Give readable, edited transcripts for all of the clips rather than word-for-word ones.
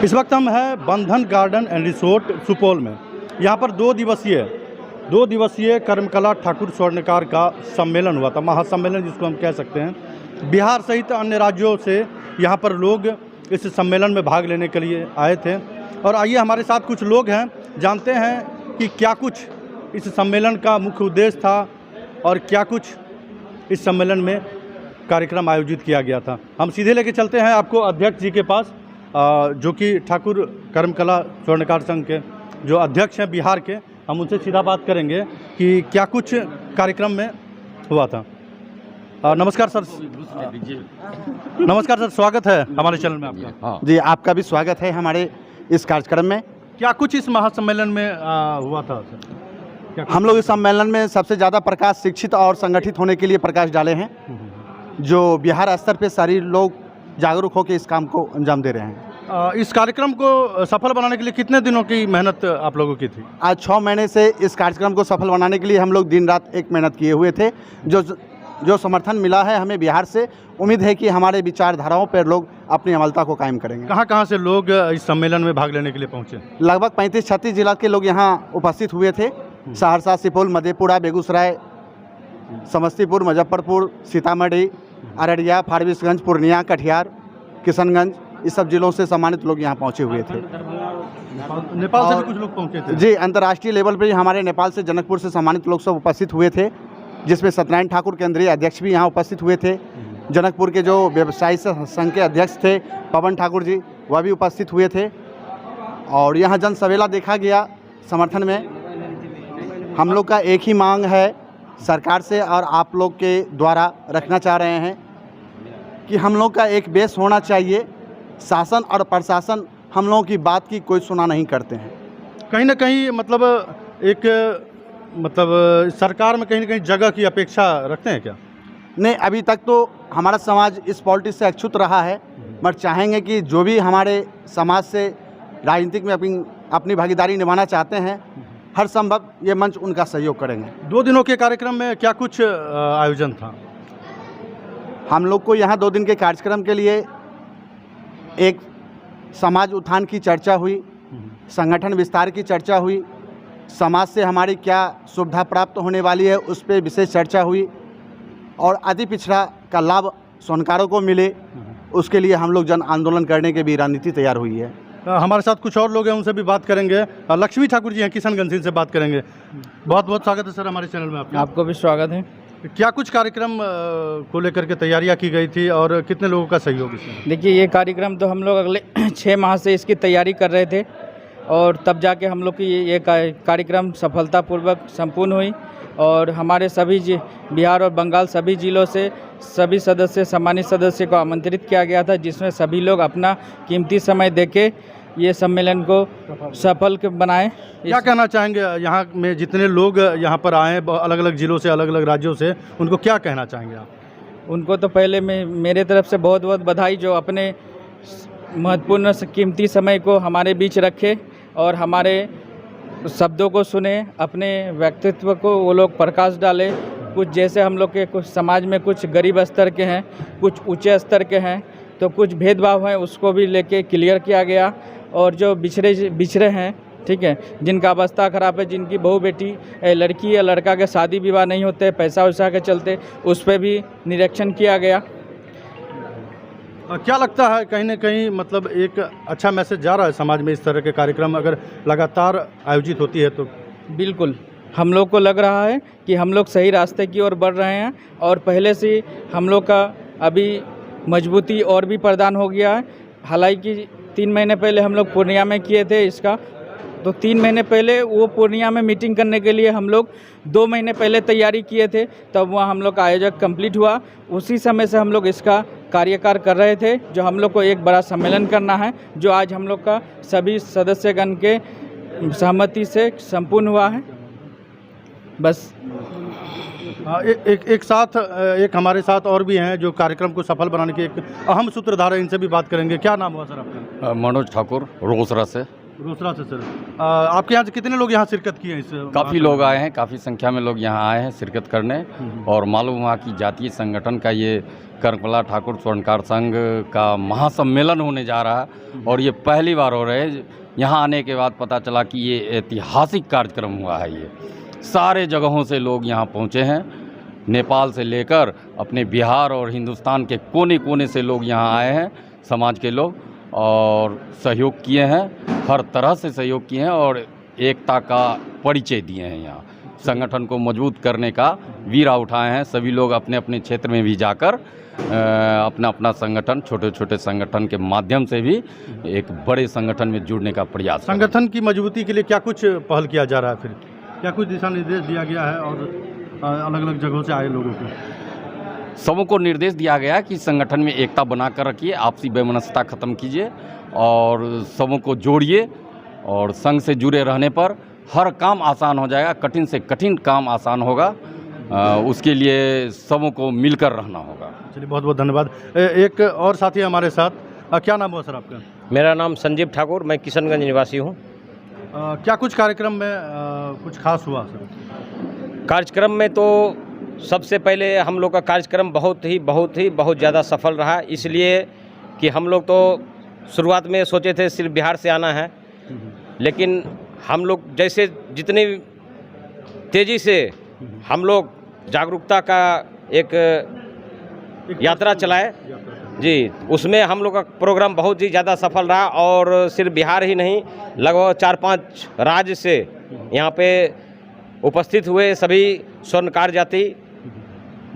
इस वक्त हम हैं बंधन गार्डन एंड रिसोर्ट सुपौल में। यहाँ पर दो दिवसीय कर्मकला ठाकुर स्वर्णकार का सम्मेलन हुआ था, महासम्मेलन जिसको हम कह सकते हैं। बिहार सहित अन्य राज्यों से यहाँ पर लोग इस सम्मेलन में भाग लेने के लिए आए थे। और आइए हमारे साथ कुछ लोग हैं, जानते हैं कि क्या कुछ इस सम्मेलन का मुख्य उद्देश्य था और क्या कुछ इस सम्मेलन में कार्यक्रम आयोजित किया गया था। हम सीधे लेके चलते हैं आपको अध्यक्ष जी के पास, जो कि ठाकुर कर्मकला स्वर्णकार संघ के जो अध्यक्ष हैं बिहार के। हम उनसे सीधा बात करेंगे कि क्या कुछ कार्यक्रम में हुआ था। नमस्कार सर। नमस्कार सर, स्वागत है हमारे चैनल में आपका। जी, आपका भी स्वागत है हमारे इस कार्यक्रम में। क्या कुछ इस महासम्मेलन में हुआ था सर? हम लोग इस सम्मेलन में सबसे ज़्यादा प्रकाश शिक्षित और संगठित होने के लिए प्रकाश डाले हैं, जो बिहार स्तर पे सारे लोग जागरूक होकर इस काम को अंजाम दे रहे हैं। इस कार्यक्रम को सफल बनाने के लिए कितने दिनों की मेहनत आप लोगों की थी? आज 6 महीने से इस कार्यक्रम को सफल बनाने के लिए हम लोग दिन रात एक मेहनत किए हुए थे। जो समर्थन मिला है हमें बिहार से, उम्मीद है कि हमारे विचारधाराओं पर लोग अपनी अमलता को कायम करेंगे। कहाँ से लोग इस सम्मेलन में भाग लेने के लिए पहुँचे? लगभग 35-36 जिला के लोग यहाँ उपस्थित हुए थे। सहरसा, सुपौल, मधेपुरा, बेगूसराय, समस्तीपुर, मुजफ्फरपुर, सीतामढ़ी, अररिया, फारबिसगंज, पूर्णिया, कटिहार, किशनगंज, इस सब जिलों से सम्मानित लोग यहाँ पहुँचे हुए थे। नेपाल से भी कुछ लोग पहुँचे थे? जी, अंतर्राष्ट्रीय लेवल पर हमारे नेपाल से, जनकपुर से सम्मानित लोग सब उपस्थित हुए थे, जिसमें सत्यनारायण ठाकुर केंद्रीय अध्यक्ष भी यहाँ उपस्थित हुए थे। जनकपुर के जो व्यवसायी संघ के अध्यक्ष थे पवन ठाकुर जी, वह भी उपस्थित हुए थे। और यहाँ जन सवेला देखा गया समर्थन में। हम लोग का एक ही मांग है सरकार से और आप लोग के द्वारा रखना चाह रहे हैं कि हम लोग का एक बेस होना चाहिए। शासन और प्रशासन हम लोगों की बात की कोई सुना नहीं करते हैं। कहीं ना कहीं सरकार में कहीं ना कहीं जगह की अपेक्षा रखते हैं क्या? नहीं, अभी तक तो हमारा समाज इस पॉलिटिक्स से अछूत रहा है, मगर चाहेंगे कि जो भी हमारे समाज से राजनीतिक में अपनी भागीदारी निभाना चाहते हैं, हर संभव ये मंच उनका सहयोग करेंगे। 2 दिनों के कार्यक्रम में क्या कुछ आयोजन था? हम लोग को यहाँ 2 दिन के कार्यक्रम के लिए एक समाज उत्थान की चर्चा हुई, संगठन विस्तार की चर्चा हुई, समाज से हमारी क्या सुविधा प्राप्त होने वाली है उस पर विशेष चर्चा हुई, और अति पिछड़ा का लाभ स्वर्णकारों को मिले उसके लिए हम लोग जन आंदोलन करने की भी रणनीति तैयार हुई है। हमारे साथ कुछ और लोग हैं, उनसे भी बात करेंगे। लक्ष्मी ठाकुर जी हैं किशनगंज से बात करेंगे। बहुत बहुत स्वागत है सर हमारे चैनल में आपका। आपको भी स्वागत है। क्या कुछ कार्यक्रम को लेकर के तैयारियां की गई थी और कितने लोगों का सहयोग इसमें? देखिए, ये कार्यक्रम तो हम लोग अगले 6 माह से इसकी तैयारी कर रहे थे और तब जाके हम लोग की ये कार्यक्रम सफलतापूर्वक संपूर्ण हुई। और हमारे सभी बिहार और बंगाल सभी जिलों से सभी सदस्य, सम्मानित सदस्य को आमंत्रित किया गया था, जिसमें सभी लोग अपना कीमती समय देके ये सम्मेलन को सफल बनाएं। क्या कहना चाहेंगे यहाँ में जितने लोग यहाँ पर आए अलग अलग जिलों से, अलग अलग राज्यों से, उनको क्या कहना चाहेंगे आप? उनको तो पहले मेरे तरफ से बहुत बहुत बधाई, जो अपने महत्वपूर्ण कीमती समय को हमारे बीच रखे और हमारे शब्दों को सुने, अपने व्यक्तित्व को वो लोग प्रकाश डाले। कुछ जैसे हम लोग के कुछ समाज में कुछ गरीब स्तर के हैं, कुछ ऊंचे स्तर के हैं, तो कुछ भेदभाव हैं उसको भी लेके क्लियर किया गया। और जो बिछड़े हैं, ठीक है, जिनका अवस्था खराब है, जिनकी बहू बेटी, लड़की या लड़का के शादी विवाह नहीं होते, पैसा वैसा के चलते, उस पर भी निरीक्षण किया गया। क्या लगता है कहीं ना कहीं एक अच्छा मैसेज जा रहा है समाज में? इस तरह के कार्यक्रम अगर लगातार आयोजित होती है तो बिल्कुल हम लोग को लग रहा है कि हम लोग सही रास्ते की ओर बढ़ रहे हैं और पहले से हम लोग का अभी मजबूती और भी प्रदान हो गया है। हालांकि 3 महीने पहले हम लोग पूर्णिया में किए थे इसका, तो 3 महीने पहले वो पूर्णिया में मीटिंग करने के लिए हम लोग 2 महीने पहले तैयारी किए थे, तब वहाँ हम लोग का आयोजक कंप्लीट हुआ। उसी समय से हम लोग इसका कार्यकार कर रहे थे, जो हम लोग को एक बड़ा सम्मेलन करना है, जो आज हम लोग का सभी सदस्यगण के सहमति से संपूर्ण हुआ है। बस एक साथ एक हमारे साथ और भी हैं जो कार्यक्रम को सफल बनाने के एक अहम सूत्रधार है, इनसे भी बात करेंगे। क्या नाम हुआ सर आपका? मनोज ठाकुर, रोसरा से। रोसड़ा से सर। आपके यहाँ से कितने लोग यहाँ शिरकत किए हैं? काफ़ी लोग आए हैं, काफ़ी संख्या में लोग यहाँ आए हैं शिरकत करने। और मालूम हुआ कि जातीय संगठन का ये कर्मकला ठाकुर स्वर्णकार संघ का महासम्मेलन होने जा रहा है और ये पहली बार हो रहा है। यहाँ आने के बाद पता चला कि ये ऐतिहासिक कार्यक्रम हुआ है। ये सारे जगहों से लोग यहाँ पहुँचे हैं, नेपाल से लेकर अपने बिहार और हिंदुस्तान के कोने कोने से लोग यहाँ आए हैं, समाज के लोग, और सहयोग किए हैं, हर तरह से सहयोग किए हैं और एकता का परिचय दिए हैं। यहाँ संगठन को मजबूत करने का वीरा उठाए हैं। सभी लोग अपने अपने क्षेत्र में भी जाकर अपना अपना संगठन, छोटे छोटे संगठन के माध्यम से भी एक बड़े संगठन में जुड़ने का प्रयास। संगठन की मजबूती के लिए क्या कुछ पहल किया जा रहा है, फिर क्या कुछ दिशा निर्देश दिया गया है और अलग अलग जगहों से आए लोगों को? सबों को निर्देश दिया गया कि संगठन में एकता बनाकर रखिए, आपसी वैमनस्यता ख़त्म कीजिए और सबों को जोड़िए और संघ से जुड़े रहने पर हर काम आसान हो जाएगा, कठिन से कठिन काम आसान होगा। उसके लिए सबों को मिलकर रहना होगा। चलिए, बहुत बहुत धन्यवाद। एक और साथी हमारे साथ, क्या नाम हुआ सर आपका? मेरा नाम संजीव ठाकुर, मैं किशनगंज निवासी हूँ। क्या कुछ कार्यक्रम में कुछ खास हुआ सर? कार्यक्रम में तो सबसे पहले हम लोग का कार्यक्रम बहुत ज़्यादा सफल रहा, इसलिए कि हम लोग तो शुरुआत में सोचे थे सिर्फ बिहार से आना है, लेकिन हम लोग जैसे जितनी तेज़ी से हम लोग जागरूकता का एक यात्रा चलाए जी, उसमें हम लोग का प्रोग्राम बहुत ही ज़्यादा सफल रहा और सिर्फ बिहार ही नहीं, लगभग 4-5 राज्य से यहाँ पे उपस्थित हुए सभी स्वर्णकार जाति,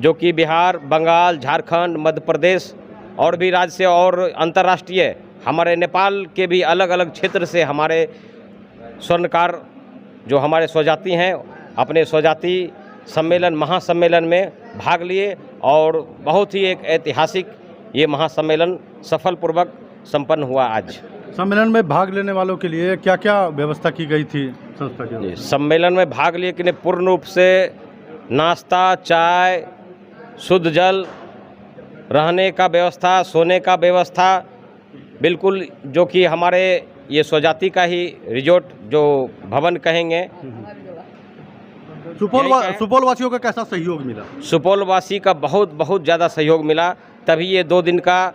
जो कि बिहार, बंगाल, झारखंड, मध्य प्रदेश और भी राज्य से और अंतर्राष्ट्रीय हमारे नेपाल के भी अलग अलग क्षेत्र से हमारे स्वर्णकार जो हमारे स्वजाति हैं अपने स्वजाति सम्मेलन, महासम्मेलन में भाग लिए और बहुत ही एक ऐतिहासिक ये महासम्मेलन सफलपूर्वक संपन्न हुआ। आज सम्मेलन में भाग लेने वालों के लिए क्या क्या व्यवस्था की गई थी संस्था की? सम्मेलन में भाग लिए कि पूर्ण रूप से नाश्ता, चाय, शुद्ध जल, रहने का व्यवस्था, सोने का व्यवस्था, बिल्कुल जो कि हमारे ये स्वजाति का ही रिजॉर्ट जो भवन कहेंगे। सुपौल वासियों का कैसा सहयोग मिला? सुपौल वासी का बहुत ज़्यादा सहयोग मिला, तभी ये 2 दिन का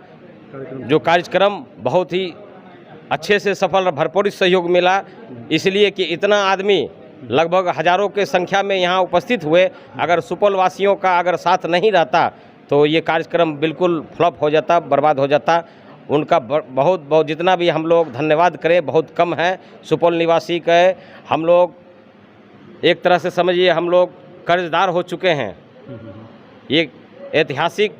जो कार्यक्रम बहुत ही अच्छे से सफल, भरपूर सहयोग मिला। इसलिए कि इतना आदमी लगभग हजारों के संख्या में यहाँ उपस्थित हुए, अगर सुपौल वासियों का अगर साथ नहीं रहता तो ये कार्यक्रम बिल्कुल फ्लॉप हो जाता, बर्बाद हो जाता। उनका बहुत जितना भी हम लोग धन्यवाद करें बहुत कम है। सुपौल निवासी के हम लोग एक तरह से समझिए हम लोग कर्जदार हो चुके हैं। ये ऐतिहासिक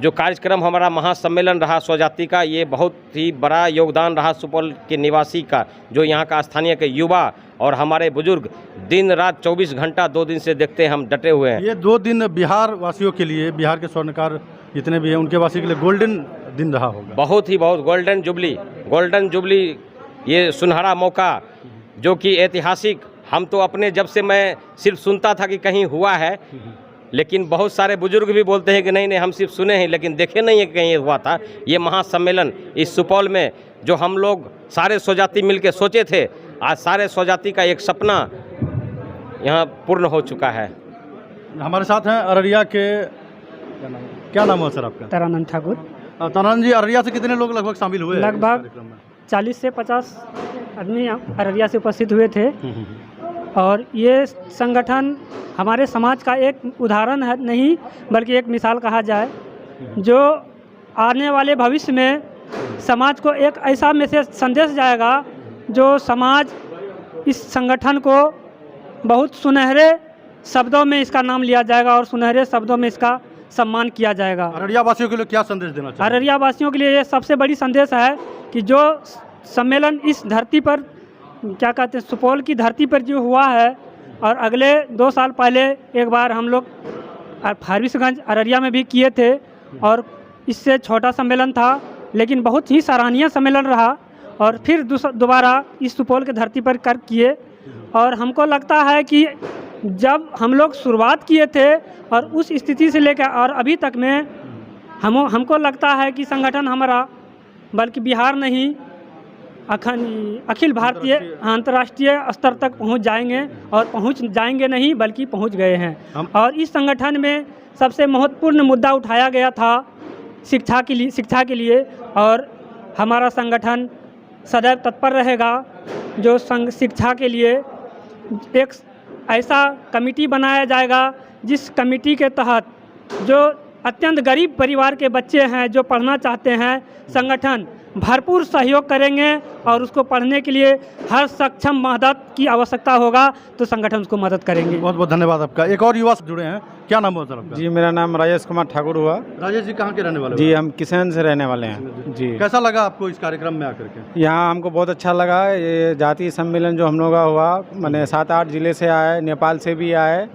जो कार्यक्रम हमारा महासम्मेलन रहा स्वजाति का, ये बहुत ही बड़ा योगदान रहा सुपौल के निवासी का, जो यहाँ का स्थानीय के युवा और हमारे बुजुर्ग दिन रात 24 घंटा 2 दिन से देखते हैं, हम डटे हुए हैं। ये 2 दिन बिहार वासियों के लिए, बिहार के स्वर्णकार जितने भी हैं उनके वासी के लिए गोल्डन दिन रहा होगा। बहुत गोल्डन जुबली, ये सुनहरा मौका जो कि ऐतिहासिक। हम तो अपने जब से मैं सिर्फ सुनता था कि कहीं हुआ है, लेकिन बहुत सारे बुजुर्ग भी बोलते हैं कि नहीं हम सिर्फ सुने हैं लेकिन देखे नहीं है कि कहीं हुआ था। ये महासम्मेलन इस सुपौल में जो हम लोग सारे स्वजाति मिलके सोचे थे, आज सारे स्वजाति का एक सपना यहाँ पूर्ण हो चुका है। हमारे साथ हैं अररिया के, क्या नाम है सर आपका? तारानंद ठाकुर। तारानंद जी, अररिया से कितने लोग लगभग शामिल हुए? लगभग 40 से 50 आदमी अररिया से उपस्थित हुए थे और ये संगठन हमारे समाज का एक उदाहरण है, नहीं बल्कि एक मिसाल कहा जाए, जो आने वाले भविष्य में समाज को एक ऐसा मैसेज संदेश जाएगा जो समाज इस संगठन को बहुत सुनहरे शब्दों में इसका नाम लिया जाएगा और सुनहरे शब्दों में इसका सम्मान किया जाएगा। अररिया वासियों के लिए क्या संदेश देना चाहिए? अररिया वासियों के लिए ये सबसे बड़ी संदेश है कि जो सम्मेलन इस धरती पर, क्या कहते हैं, सुपौल की धरती पर जो हुआ है, और अगले 2 साल पहले एक बार हम लोग फारबिसगंज अररिया में भी किए थे और इससे छोटा सम्मेलन था लेकिन बहुत ही सराहनीय सम्मेलन रहा, और फिर दोबारा इस सुपौल की धरती पर कर किए। और हमको लगता है कि जब हम लोग शुरुआत किए थे और उस स्थिति से लेकर और अभी तक में हमको लगता है कि संगठन हमारा बल्कि बिहार नहीं अखिल भारतीय अंतर्राष्ट्रीय स्तर तक पहुंच जाएंगे, और पहुंच जाएंगे नहीं बल्कि पहुंच गए हैं। और इस संगठन में सबसे महत्वपूर्ण मुद्दा उठाया गया था शिक्षा के लिए और हमारा संगठन सदैव तत्पर रहेगा। जो शिक्षा के लिए एक ऐसा कमेटी बनाया जाएगा जिस कमेटी के तहत जो अत्यंत गरीब परिवार के बच्चे हैं जो पढ़ना चाहते हैं, संगठन भरपूर सहयोग करेंगे और उसको पढ़ने के लिए हर सक्षम मदद की आवश्यकता होगा तो संगठन उसको मदद करेंगे। बहुत बहुत धन्यवाद आपका। एक और युवा जुड़े हैं, क्या नाम हुआ सर आपका? जी, मेरा नाम राजेश कुमार ठाकुर हुआ। राजेश जी कहाँ के रहने वाले? जी, हम किशन से रहने वाले हैं। जी, कैसा लगा आपको इस कार्यक्रम में आकर के? यहाँ हमको बहुत अच्छा लगा। ये जातीय सम्मेलन जो हम लोग का हुआ, मैंने 7-8 ज़िले से आए, नेपाल से भी आए,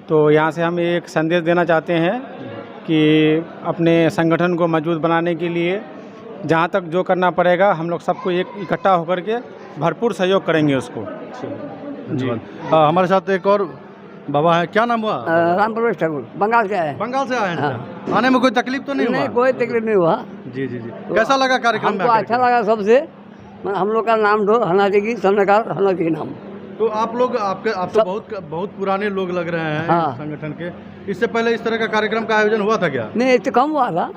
तो यहाँ से हम एक संदेश देना चाहते हैं कि अपने संगठन को मजबूत बनाने के लिए जहाँ तक जो करना पड़ेगा हम लोग सबको एक इकट्ठा होकर के भरपूर सहयोग करेंगे उसको। जी हाँ, हमारे साथ एक और बाबा है, क्या नाम हुआ? राम प्रवेश ठाकुर, बंगाल से आए। बंगाल से आए हैं। आने में कोई तकलीफ तो नहीं हुआ? नहीं, कोई तकलीफ नहीं हुआ। जी जी जी, कैसा लगा कार्यक्रम में? हमको अच्छा लगा सबसे। हम लोग का नाम दो हनाजी स्वर्णकार हनाजी नाम। तो आप लोग आप तो बहुत पुराने लोग लग रहे हैं। हाँ। संगठन के इससे पहले इस तरह का कार्यक्रम का आयोजन हुआ था क्या? नहीं, इससे कम हुआ था।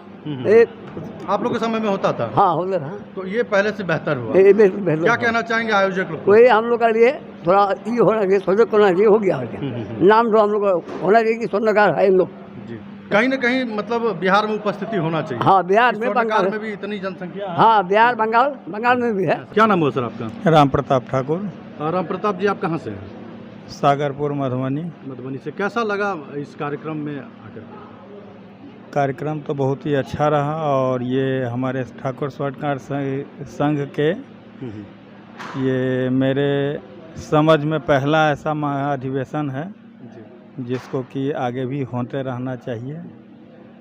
आप लोग के समय में होता था? हाँ, होता था। तो ये पहले से बेहतर हुआ। क्या कहना चाहेंगे आयोजक लोग? कोई हम लोग का लिए थोड़ा ये होना चाहिए, सहयोग करना चाहिए, हो गया। नाम तो हम लोग होना चाहिए कि स्वर्णकार है इन लोग। जी, कहीं न कहीं मतलब बिहार में उपस्थिति होना चाहिए। हाँ, बिहार में, बंगाल में भी इतनी जनसंख्या है। हाँ, बिहार बंगाल में भी है। क्या नाम हुआ सर आपका? राम प्रताप ठाकुर। राम प्रताप जी, आप कहाँ से हैं? सागरपुर, मधुबनी से। कैसा लगा इस कार्यक्रम में आकर? कार्यक्रम तो बहुत ही अच्छा रहा और ये हमारे ठाकुर स्वर्णकार संघ के ये मेरे समझ में पहला ऐसा महाधिवेशन है जिसको कि आगे भी होते रहना चाहिए।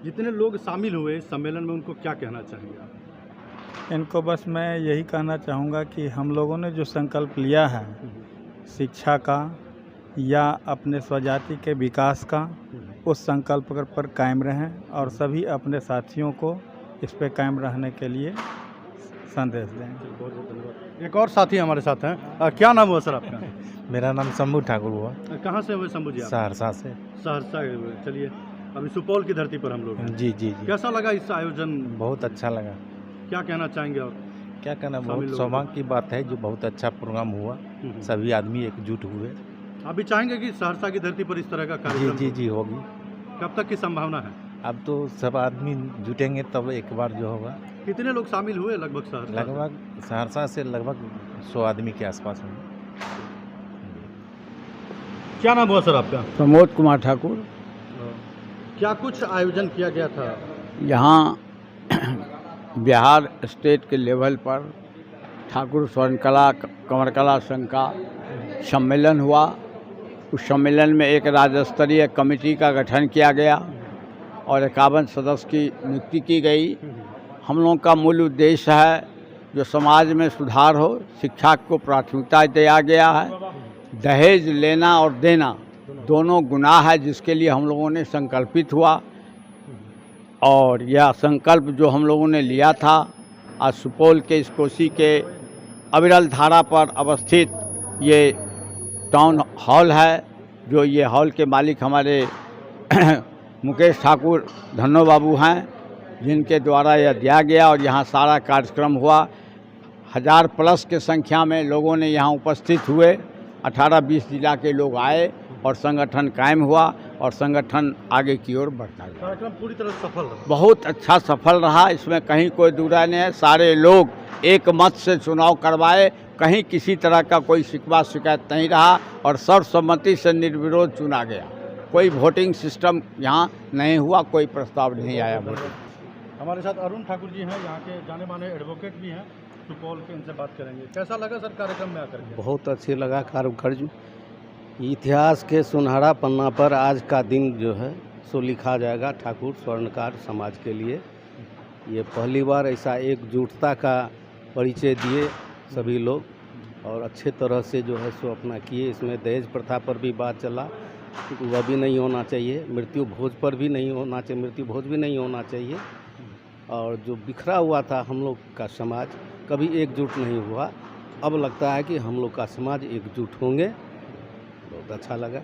जितने लोग शामिल हुए इस सम्मेलन में उनको क्या कहना चाहेंगे आप? इनको बस मैं यही कहना चाहूँगा कि हम लोगों ने जो संकल्प लिया है शिक्षा का या अपने स्वजाति के विकास का, उस संकल्प पर कायम रहें और सभी अपने साथियों को इस पे कायम रहने के लिए संदेश दें। बहुत बहुत धन्यवाद। एक और साथी हमारे साथ हैं, क्या नाम हुआ सर आपका? मेरा नाम शंभू ठाकुर हुआ। कहाँ से हुए शंभू जी? सहरसा से। सहरसा हुए। चलिए, अभी सुपौल की धरती पर हम लोग हैं। जी जी जी, कैसा लगा इस आयोजन? बहुत अच्छा लगा। क्या कहना चाहेंगे? और क्या कहना, बहुत सौभाग्य की बात है जो बहुत अच्छा प्रोग्राम हुआ, सभी आदमी एकजुट हुए। आप भी चाहेंगे कि सहरसा की धरती पर इस तरह का कार्यक्रम? जी जी जी, होगी। कब तक की संभावना है? अब तो सब आदमी जुटेंगे तब एक बार जो होगा। कितने लोग शामिल हुए लगभग सहरसा? लगभग सहरसा से लगभग 100 आदमी के आसपास होंगे। क्या नाम हुआ सर आपका? प्रमोद कुमार ठाकुर। क्या कुछ आयोजन किया गया था? यहाँ बिहार स्टेट के लेवल पर ठाकुर स्वर्णकला कंवरकला संघ का सम्मेलन हुआ। उस सम्मेलन में एक राज्य स्तरीय कमेटी का गठन किया गया और 51 सदस्य की नियुक्ति की गई। हम लोगों का मूल उद्देश्य है जो समाज में सुधार हो, शिक्षा को प्राथमिकता दिया गया है। दहेज लेना और देना दोनों गुनाह है, जिसके लिए हम लोगों ने संकल्पित हुआ और यह संकल्प जो हम लोगों ने लिया था आज सुपौल के इस कोसी के अविरल धारा पर अवस्थित ये टाउन हॉल है, जो ये हॉल के मालिक हमारे मुकेश ठाकुर धन्नो बाबू हैं, जिनके द्वारा यह दिया गया और यहाँ सारा कार्यक्रम हुआ। 1000+ के संख्या में लोगों ने यहाँ उपस्थित हुए। 18-20 जिला के लोग आए और संगठन कायम हुआ और संगठन आगे की ओर बढ़ता गया। कार्यक्रम पूरी तरह सफल रहा। बहुत अच्छा सफल रहा, इसमें कहीं कोई दूरा नहीं है। सारे लोग एक मत से चुनाव करवाए, कहीं किसी तरह का कोई शिकवा शिकायत नहीं रहा और सर्वसम्मति से निर्विरोध चुना गया। कोई वोटिंग सिस्टम यहाँ नहीं हुआ, कोई प्रस्ताव नहीं आया वोटिंग। हमारे साथ अरुण ठाकुर जी हैं, यहाँ के जाने माने एडवोकेट भी हैं सुपौल के, इनसे बात करेंगे। कैसा लगा सर कार्यक्रम में आकर के? बहुत अच्छे लगा कार्यक्रम। इतिहास के सुनहरा पन्ना पर आज का दिन जो है सो लिखा जाएगा ठाकुर स्वर्णकार समाज के लिए। ये पहली बार ऐसा एकजुटता का परिचय दिए सभी लोग और अच्छे तरह से जो है सो अपना किए। इसमें दहेज प्रथा पर भी बात चला, वह भी नहीं होना चाहिए। मृत्यु भोज पर भी नहीं होना चाहिए, मृत्यु भोज भी नहीं होना चाहिए। और जो बिखरा हुआ था हम लोग का समाज, कभी एकजुट नहीं हुआ। अब लगता है कि हम लोग का समाज एकजुट होंगे। बहुत अच्छा लगा।